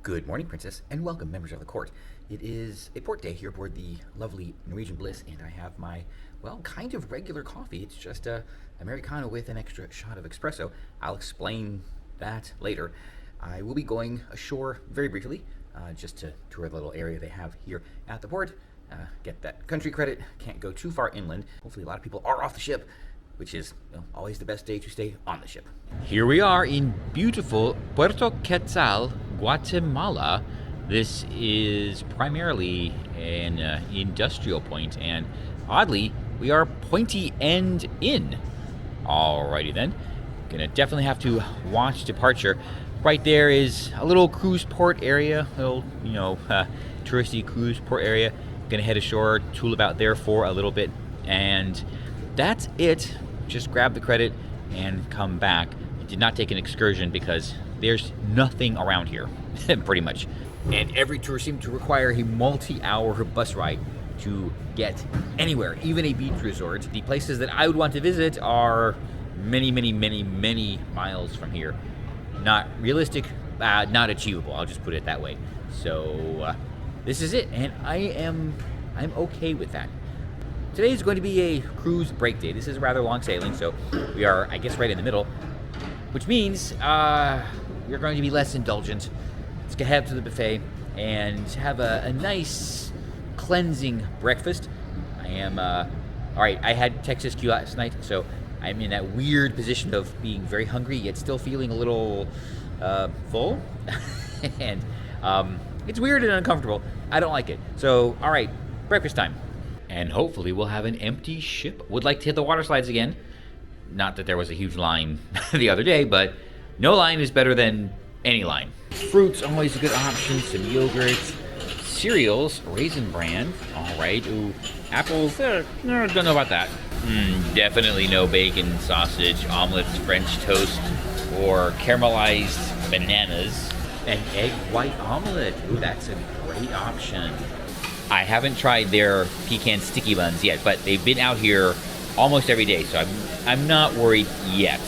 Good morning, Princess, and welcome, members of the court. It is a port day here aboard the lovely Norwegian Bliss, and I have my, well, kind of regular coffee. It's just a Americano with an extra shot of espresso. I'll explain that later. I will be going ashore very briefly, just to tour the little area they have here at the port, get that country credit, can't go too far inland. Hopefully a lot of people are off the ship, which is always the best day to stay on the ship. Here we are in beautiful Puerto Quetzal, Guatemala. This is primarily an industrial point, and oddly, we are pointy end in. Alrighty then, gonna definitely have to watch departure. Right there is a little cruise port area, little, touristy cruise port area. Gonna head ashore, tool about there for a little bit, and that's it. Just grab the credit and come back. I did not take an excursion because there's nothing around here, pretty much. And every tour seemed to require a multi-hour bus ride to get anywhere, even a beach resort. The places that I would want to visit are many, many, many, many miles from here. Not realistic, not achievable, I'll just put it that way. So this is it, and I'm okay with that. Today is going to be a cruise break day. This is a rather long sailing, so we are, I guess, right in the middle, which means we're going to be less indulgent. Let's get head to the buffet and have a nice cleansing breakfast. I am, all right, I had Texas Q last night, so I'm in that weird position of being very hungry, yet still feeling a little full. And it's weird and uncomfortable. I don't like it. So, all right, breakfast time. And hopefully we'll have an empty ship. Would like to hit the water slides again. Not that there was a huge line the other day, but no line is better than any line. Fruits, always a good option. Some yogurts, cereals, Raisin Bran. All right. Ooh, apples. Don't know about that. Definitely no bacon, sausage, omelets, French toast, or caramelized bananas. An egg white omelet. Ooh, that's a great option. I haven't tried their pecan sticky buns yet, but they've been out here almost every day, so I'm not worried yet.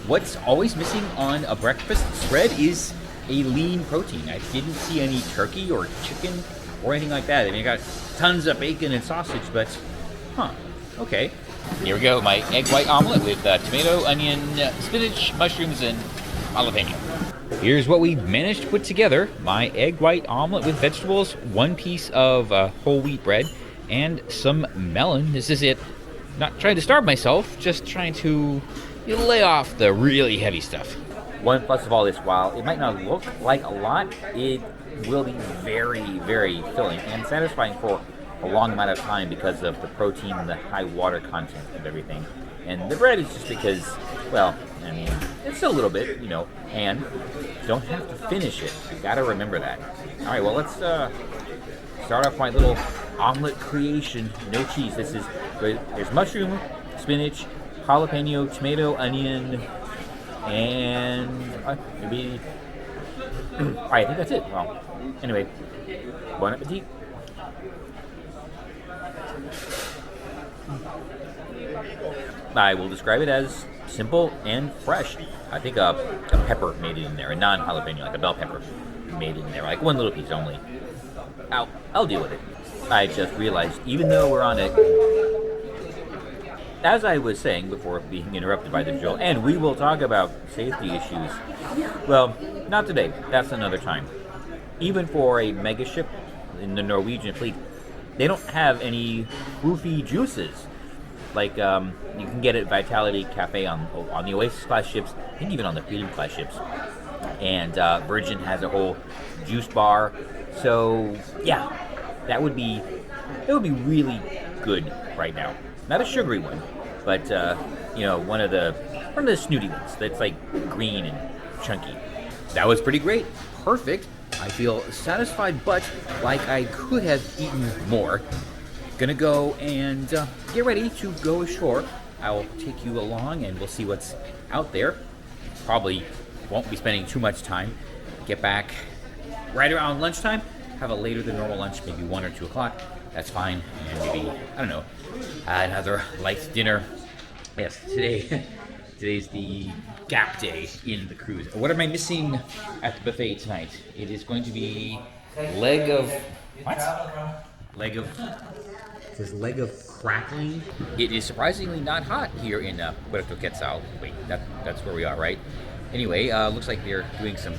What's always missing on a breakfast spread is a lean protein. I didn't see any turkey or chicken or anything like that. I mean, I got tons of bacon and sausage, but okay. Here we go, my egg white omelet with tomato, onion, spinach, mushrooms, and jalapeno. Here's what we managed to put together. My egg white omelet with vegetables, one piece of whole wheat bread, and some melon. This is it. Not trying to starve myself, just trying to lay off the really heavy stuff. One plus of all this, while it might not look like a lot, it will be very, very filling and satisfying for a long amount of time because of the protein and the high water content of everything. And the bread is just because, well, I mean, it's a little bit, and don't have to finish it. You gotta remember that. All right, well, let's start off my little omelet creation. No cheese. There's mushroom, spinach, jalapeno, tomato, onion, and maybe. All right, I think that's it. Well, anyway, bon appetit. I will describe it as simple and fresh. I think a pepper made it in there, a non-jalapeno, like a bell pepper made it in there, like one little piece only. I'll deal with it. I just realized, even though we're on it, as I was saying before being interrupted by the drill, and we will talk about safety issues. Well, not today. That's another time. Even for a mega ship in the Norwegian fleet, they don't have any roofy juices. Like you can get at Vitality Cafe on the Oasis class ships, I think even on the Freedom class ships. And Virgin has a whole juice bar. So yeah, that would be really good right now. Not a sugary one, but one of the snooty ones that's like green and chunky. That was pretty great. Perfect. I feel satisfied, but like I could have eaten more. Gonna go and get ready to go ashore. I will take you along and we'll see what's out there. Probably won't be spending too much time. Get back right around lunchtime. Have a later than normal lunch, maybe 1 or 2 o'clock. That's fine. And maybe, I don't know, another light dinner. Yes, today's the gap day in the cruise. What am I missing at the buffet tonight? It is going to be leg of what? Leg of. It says leg of crackling. It is surprisingly not hot here in Puerto Quetzal. Wait, that's where we are, right? Anyway, looks like they're doing some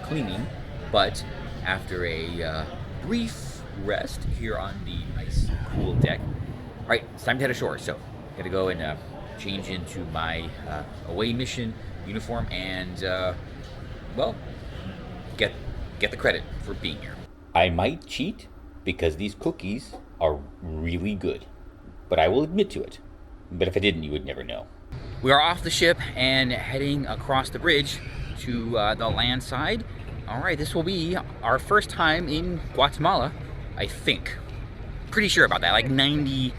cleaning, but after a brief rest here on the nice, cool deck. All right, it's time to head ashore. So, gotta go and change into my away mission uniform and, well, get the credit for being here. I might cheat because these cookies are really good, but I will admit to it. But if I didn't, you would never know. We are off the ship and heading across the bridge to the land side. All right, this will be our first time in Guatemala, I think. Pretty sure about that, like 95%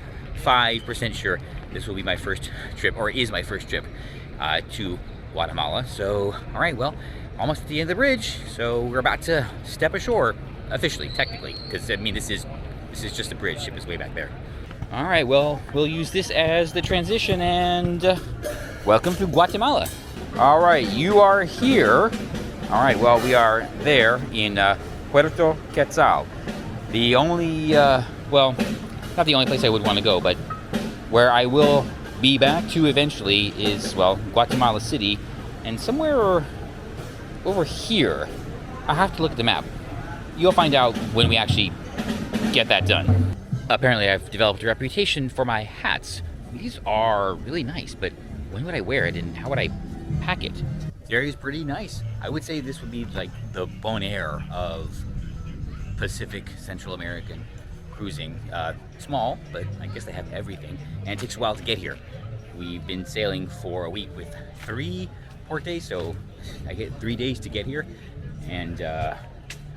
sure this will be my first trip, or is my first trip to Guatemala. So, all right, well, almost at the end of the bridge, so we're about to step ashore, officially, technically, because I mean, this is just a bridge. Ship is way back there. All right, well, we'll use this as the transition, and welcome to Guatemala. All right, you are here. All right, well, we are there in Puerto Quetzal. The only, well, not the only place I would want to go, but where I will be back to eventually is, well, Guatemala City, and somewhere over here. I have to look at the map. You'll find out when we actually get that done. Apparently, I've developed a reputation for my hats. These are really nice, but when would I wear it and how would I pack it? This area is pretty nice. I would say this would be like the Bon Air of Pacific Central American cruising. Small, but I guess they have everything, and it takes a while to get here. We've been sailing for a week with 3 port days, so I get 3 days to get here, and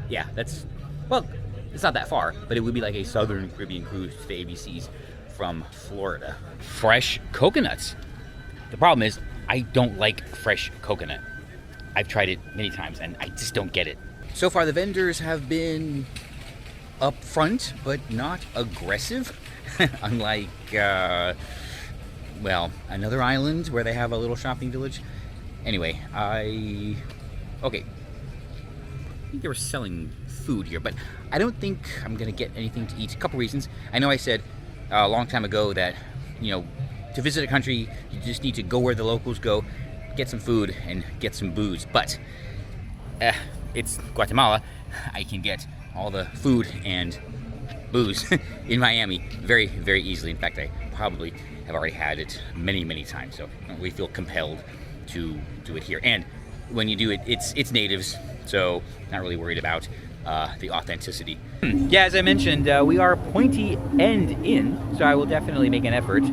yeah, that's, well, it's not that far, but it would be like a Southern Caribbean cruise to the ABCs from Florida. Fresh coconuts. The problem is, I don't like fresh coconut. I've tried it many times, and I just don't get it. So far, the vendors have been upfront, but not aggressive. Unlike, well, another island where they have a little shopping village. Anyway, okay. I think they were selling food here, but I don't think I'm gonna get anything to eat. A couple reasons. I know I said a long time ago that, you know, to visit a country, you just need to go where the locals go, get some food, and get some booze. But it's Guatemala. I can get all the food and booze in Miami very, very easily. In fact, I probably have already had it many, many times. So we feel compelled to do it here. And when you do it, it's natives, so not really worried about the authenticity. Yeah, as I mentioned, we are pointy end in, so I will definitely make an effort.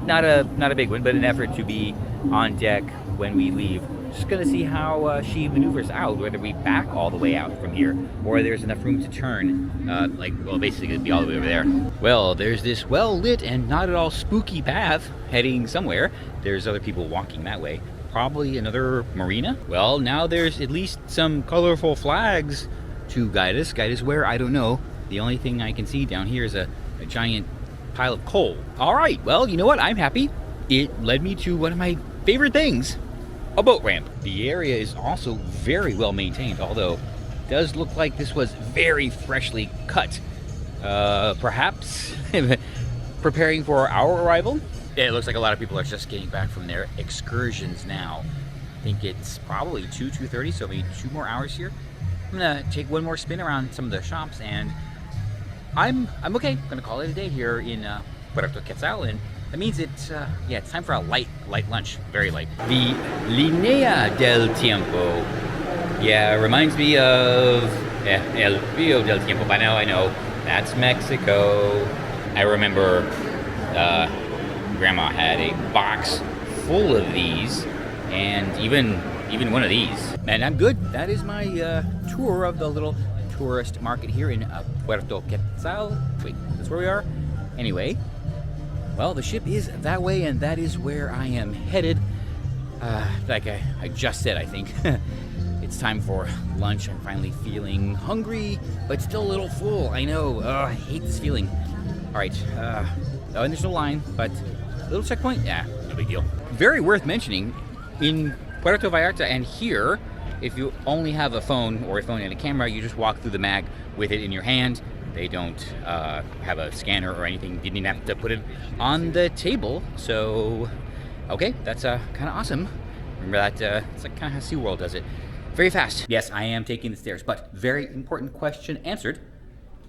Not a big one, but an effort to be on deck when we leave. Just gonna see how she maneuvers out, whether we back all the way out from here, or there's enough room to turn, like, well, basically it'd be all the way over there. Well, there's this well-lit and not at all spooky path heading somewhere. There's other people walking that way. Probably another marina. Well, now there's at least some colorful flags to guide us. Guide us where? I don't know. The only thing I can see down here is a giant pile of coal. All right, well, you know what? I'm happy. It led me to one of my favorite things, a boat ramp. The area is also very well maintained, although it does look like this was very freshly cut. Perhaps preparing for our arrival. It looks like a lot of people are just getting back from their excursions now. I think it's probably 2:30, so maybe 2 more hours here. I'm gonna take one more spin around some of the shops, and I'm okay. I'm gonna call it a day here in Puerto Quetzal, and that means it's yeah, it's time for a light lunch, very light. The Línea del Tiempo, yeah, it reminds me of El Rio del Tiempo. By now I know that's Mexico. I remember Grandma had a box full of these, and even one of these. And I'm good. That is my tour of the little tourist market here in Puerto Quetzal. Wait, that's where we are? Anyway, well, the ship is that way, and that is where I am headed. Like I just said, I think. It's time for lunch. I'm finally feeling hungry, but still a little full. I know. I hate this feeling. All right. And there's no line, but a little checkpoint? Yeah, no big deal. Very worth mentioning, in Puerto Vallarta, and here, if you only have a phone or a phone and a camera, you just walk through the mag with it in your hand. They don't have a scanner or anything. You didn't have to put it on the table. So, okay, that's kind of awesome. Remember that, it's like kind of how SeaWorld does it. Very fast. Yes, I am taking the stairs, but very important question answered.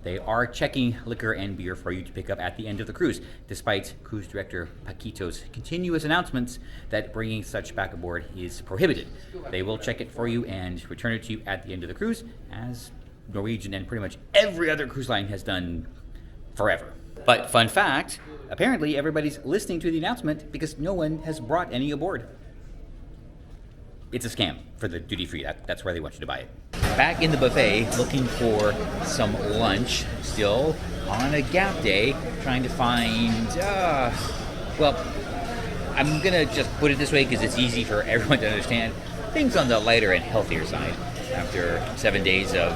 They are checking liquor and beer for you to pick up at the end of the cruise, despite cruise director Paquito's continuous announcements that bringing such back aboard is prohibited. They will check it for you and return it to you at the end of the cruise, as Norwegian and pretty much every other cruise line has done forever. But fun fact, apparently everybody's listening to the announcement because no one has brought any aboard. It's a scam for the duty-free. That's where they want you to buy it. Back in the buffet, looking for some lunch, still on a gap day, trying to find, well, I'm gonna just put it this way because it's easy for everyone to understand, things on the lighter and healthier side. After 7 days of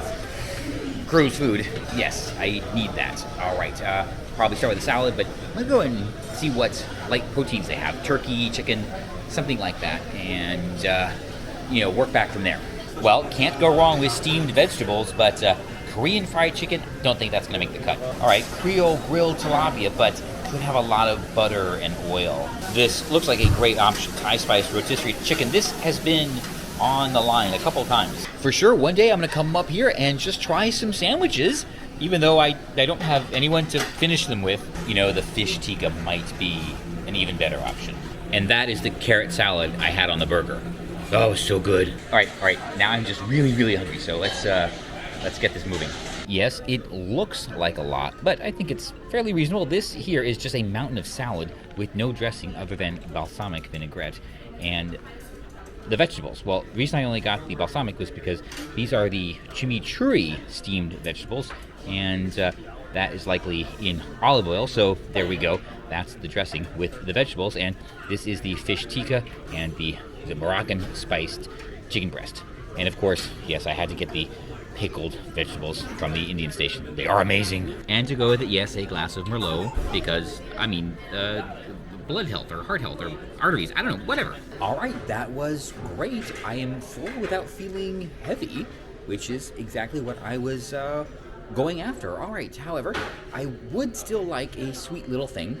cruise food, yes, I need that. All right, probably start with a salad, but let's go and see what light proteins they have. Turkey, chicken, something like that, and work back from there. Well, can't go wrong with steamed vegetables, but Korean fried chicken, don't think that's going to make the cut. All right, Creole grilled tilapia, but could have a lot of butter and oil. This looks like a great option. Thai spice rotisserie chicken. This has been on the line a couple times. For sure, one day I'm going to come up here and just try some sandwiches, even though I don't have anyone to finish them with. The fish tikka might be an even better option. And that is the carrot salad I had on the burger. Oh, so good. All right. Now I'm just really, really hungry. So let's get this moving. Yes, it looks like a lot, but I think it's fairly reasonable. This here is just a mountain of salad with no dressing other than balsamic vinaigrette and the vegetables. Well, the reason I only got the balsamic was because these are the chimichurri steamed vegetables, and that is likely in olive oil. So there we go. That's the dressing with the vegetables, and this is the fish tikka and the Moroccan spiced chicken breast. And of course, yes, I had to get the pickled vegetables from the Indian station. They are amazing. And to go with it, yes, a glass of Merlot, because, blood health or heart health or arteries, I don't know, whatever. All right, that was great. I am full without feeling heavy, which is exactly what I was going after. All right, however, I would still like a sweet little thing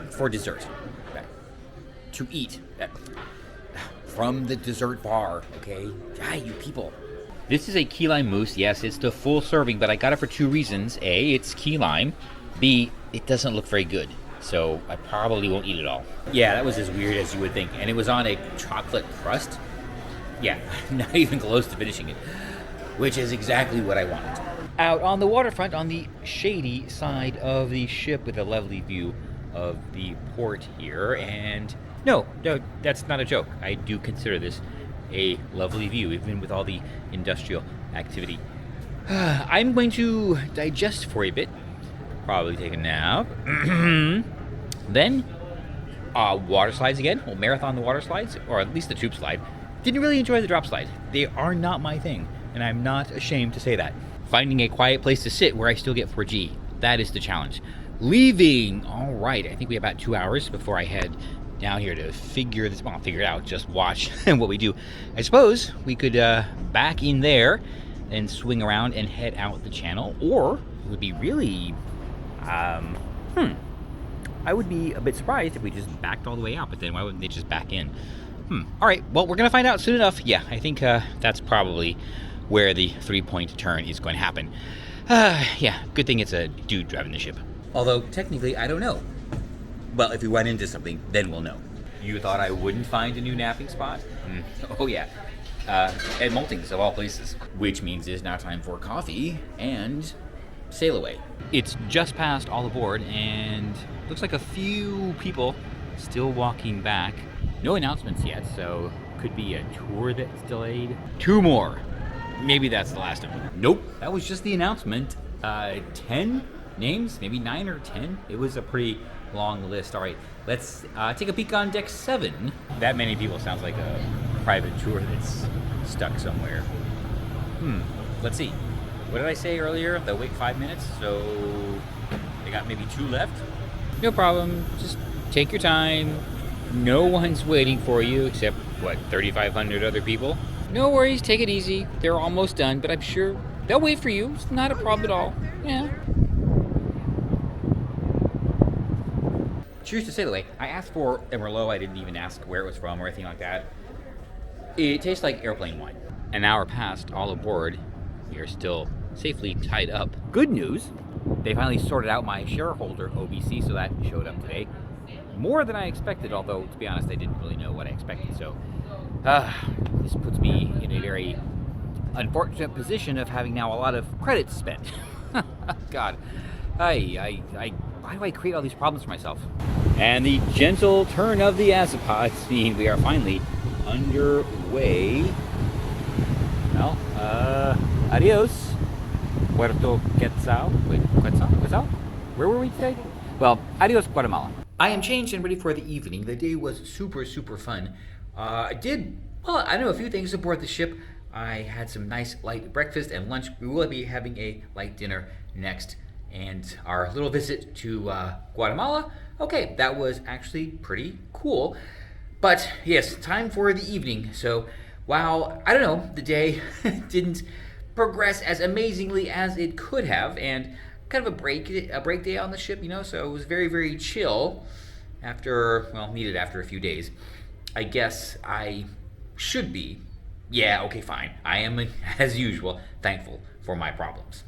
for dessert. To eat from the dessert bar, okay? Ah, you people. This is a key lime mousse. Yes, it's the full serving, but I got it for two reasons. A, it's key lime. B, it doesn't look very good, so I probably won't eat it all. Yeah, that was as weird as you would think, and it was on a chocolate crust. Yeah, not even close to finishing it, which is exactly what I wanted. Out on the waterfront, on the shady side of the ship, with a lovely view of the port here, and no, that's not a joke. I do consider this a lovely view, even with all the industrial activity. I'm going to digest for a bit, probably take a nap, then water slides again. We'll marathon the water slides, or at least the tube slide. Didn't really enjoy the drop slide. They are not my thing, and I'm not ashamed to say that. Finding a quiet place to sit where I still get 4G, that is the challenge. Leaving, all right, I think we have about 2 hours before I head down here to figure it out, just watch what we do. I suppose we could back in there and swing around and head out the channel, or it would be really, I would be a bit surprised if we just backed all the way out, but then why wouldn't they just back in? All right, well, we're gonna find out soon enough. Yeah, I think that's probably where the 3-point turn is going to happen. Yeah, good thing it's a dude driving the ship. Although, technically, I don't know. Well, if we run into something, then we'll know. You thought I wouldn't find a new napping spot? Oh, yeah. At Maltings, of all places. Which means it's now time for coffee and sailaway. It's just past all aboard, and looks like a few people still walking back. No announcements yet, so could be a tour that's delayed. 2 more. Maybe that's the last of them. Nope, that was just the announcement. 10 names, maybe 9 or 10. It was a pretty long list. All right, let's take a peek on deck 7. That many people sounds like a private tour that's stuck somewhere. Let's see. What did I say earlier? They'll wait 5 minutes, so they got maybe 2 left. No problem. Just take your time. No one's waiting for you except what, 3,500 other people. No worries, take it easy. They're almost done, but I'm sure they'll wait for you. It's not a problem at all. Yeah. Cheers to sailaway. I asked for a Merlot. I didn't even ask where it was from or anything like that. It tastes like airplane wine. An hour passed, all aboard. We are still safely tied up. Good news, they finally sorted out my shareholder OBC, so that showed up today. More than I expected, although, to be honest, I didn't really know what I expected. So, this puts me in a very unfortunate position of having now a lot of credits spent. God, why do I create all these problems for myself? And the gentle turn of the azipods mean we are finally underway. Well, adios, Puerto Quetzal. Wait, Quetzal? Where were we today? Well, adios, Guatemala. I am changed and ready for the evening. The day was super fun. I did, well, I know a few things aboard the ship. I had some nice light breakfast and lunch. We will be having a light dinner next. And our little visit to Guatemala, okay, that was actually pretty cool. But yes, time for the evening. So while, I don't know, the day didn't progress as amazingly as it could have, and kind of a break day on the ship, so it was very chill needed after a few days. I guess I should be, yeah, okay, fine. I am, as usual, thankful for my problems.